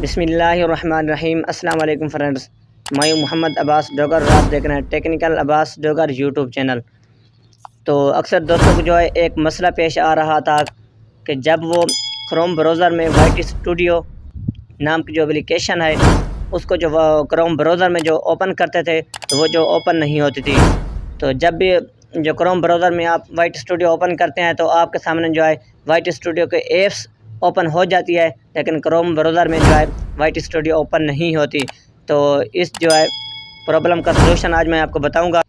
बिस्मिल्लाहिर्रहमानिर्रहीम। अस्सलाम वालेकुम फ्रेंड्स, मैं मोहम्मद अब्बास डोगर और आप देख रहे हैं technical Abbas Dogar YouTube channel. तो अक्सर दोस्तों को जो है एक मसला पेश आ रहा था कि जब वो क्रोम ब्राउज़र में वाइट स्टूडियो नाम की जो एप्लीकेशन है उसको जो क्रोम ब्राउज़र में जो ओपन करते थे तो वो जो ओपन नहीं होती थी। तो जब भी जो क्रोम ब्राउज़र में आप वाइट स्टूडियो ओपन करते हैं तो आपके सामने जो है वाइट स्टूडियो के ऐप्स ओपन हो जाती है, लेकिन क्रोम ब्राउज़र में जो है वाइट स्टूडियो ओपन नहीं होती। तो इस जो है प्रॉब्लम का सलूशन आज मैं आपको बताऊंगा,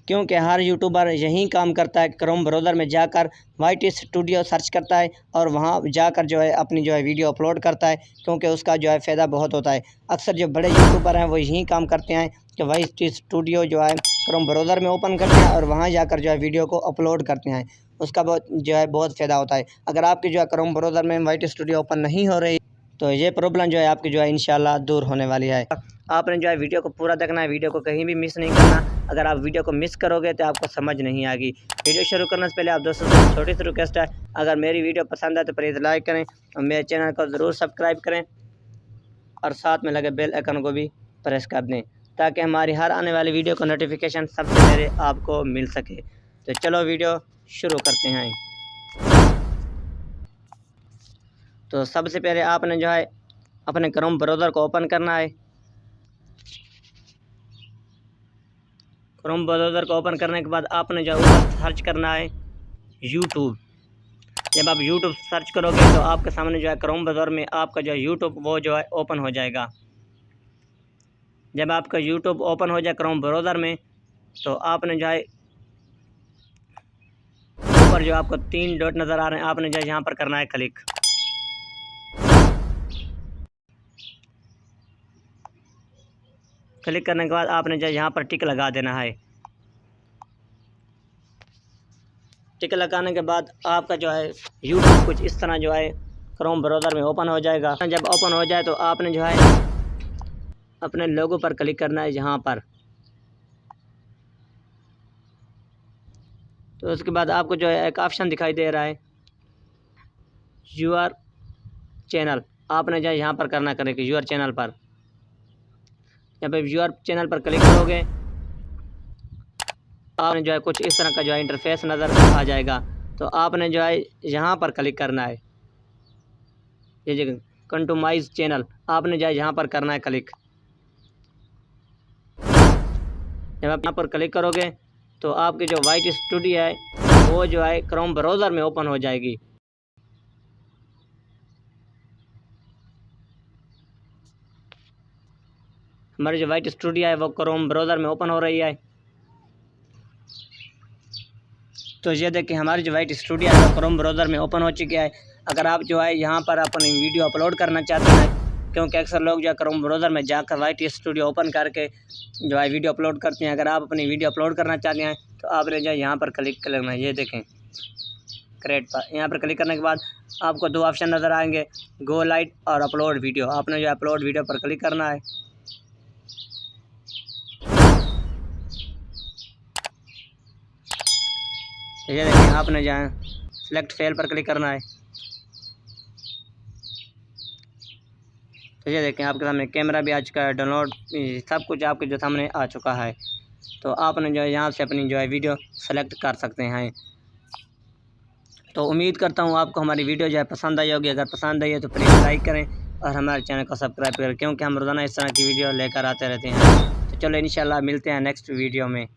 क्योंकि हर यूट्यूबर यही काम करता है, क्रोम ब्राउज़र में जाकर वाइट स्टूडियो सर्च करता है और वहाँ जाकर जो है अपनी जो है वीडियो अपलोड करता है, क्योंकि उसका जो है फ़ायदा बहुत होता है। अक्सर जो बड़े यूट्यूबर हैं वो यही काम करते हैं कि वाइट स्टूडियो जो है क्रोम ब्राउज़र में ओपन करते हैं और वहाँ जाकर जो है वीडियो को अपलोड करते हैं। उसका बहुत फ़ायदा होता है। अगर आपकी जो है क्रोम ब्राउज़र में वाइट स्टूडियो ओपन नहीं हो रही तो ये प्रॉब्लम जो है आपकी जो है इंशाल्लाह दूर होने वाली है। आपने जो है वीडियो को पूरा देखना है, वीडियो को कहीं भी मिस नहीं करना। अगर आप वीडियो को मिस करोगे तो आपको समझ नहीं आएगी। वीडियो शुरू करने से पहले आप दोस्तों से छोटी सी रिक्वेस्ट है, अगर मेरी वीडियो पसंद आए तो प्लीज़ लाइक करें और मेरे चैनल को ज़रूर सब्सक्राइब करें और साथ में लगे बेल आइकन को भी प्रेस कर दें, ताकि हमारी हर आने वाली वीडियो का नोटिफिकेशन सबसे पहले आपको मिल सके। तो चलो वीडियो शुरू करते हैं। तो सबसे पहले आपने जो है अपने क्रोम ब्राउज़र को ओपन करना है। क्रोम ब्राउज़र को ओपन करने के बाद आपने जो है ऊपर सर्च करना है यूट्यूब। जब आप यूट्यूब सर्च करोगे तो आपके सामने जो है क्रोम ब्राउज़र में आपका जो है यूट्यूब वो जो है ओपन हो जाएगा। जब आपका यूट्यूब ओपन हो जाए क्रोम ब्राउज़र में तो आपने जो है ऊपर जो आपको 3 डॉट नज़र आ रहे हैं, आपने जो है यहाँ पर करना है क्लिक। क्लिक करने के बाद आपने जो यहाँ पर टिक लगा देना है। टिक लगाने के बाद आपका जो है यूट्यूब कुछ इस तरह जो है क्रोम ब्राउज़र में ओपन हो जाएगा। जब ओपन हो जाए तो आपने जो है अपने लोगो पर क्लिक करना है यहाँ पर। तो उसके बाद आपको जो है एक ऑप्शन दिखाई दे रहा है यूर चैनल, आपने जो है यहाँ पर करना करें कि यूर चैनल पर। जब आप यूर चैनल पर क्लिक करोगे आपने जो है कुछ इस तरह का जो है इंटरफेस नज़र आ जाएगा। तो आपने जो है यहाँ पर क्लिक करना है, ये जगह कस्टमाइज चैनल, आपने जो है यहाँ पर करना है क्लिक। जब आप यहाँ पर क्लिक करोगे तो आपकी जो वाइट स्टूडियो है वो जो है क्रोम ब्राउज़र में ओपन हो जाएगी। हमारी जो वाइट स्टूडियो है वो क्रोम ब्राउज़र में ओपन हो रही है। तो ये देखिए हमारी जो वाइट स्टूडियो है वो क्रोम ब्राउज़र में ओपन हो चुकी है। अगर आप जो है यहाँ पर अपनी वीडियो अपलोड करना चाहते हैं, क्योंकि अक्सर लोग जो है क्रोम ब्राउज़र में जाकर वाइट स्टूडियो ओपन करके जो है वीडियो अपलोड करते हैं। अगर आप अपनी वीडियो अपलोड करना चाहते हैं तो आपने जो है यहाँ पर क्लिक करना है, ये देखें क्रिएट पर। यहाँ पर क्लिक करने के बाद आपको 2 ऑप्शन नज़र आएंगे, गो लाइव और अपलोड वीडियो। आपने जो है अपलोड वीडियो पर क्लिक करना है। ये देखें आपने जो है सिलेक्ट फेल पर क्लिक करना है। तो ये देखें आपके सामने कैमरा भी आ चुका है, डाउनलोड सब कुछ आपके जो सामने आ चुका है। तो आपने जो है यहाँ से अपनी जो है वीडियो सेलेक्ट कर सकते हैं। तो उम्मीद करता हूँ आपको हमारी वीडियो जो है पसंद आई होगी। अगर पसंद आई है तो प्लीज़ लाइक करें और हमारे चैनल को सब्सक्राइब करें, क्योंकि हम रोज़ाना इस तरह की वीडियो लेकर आते रहते हैं। तो चलो इंशाल्लाह मिलते हैं नेक्स्ट वीडियो में।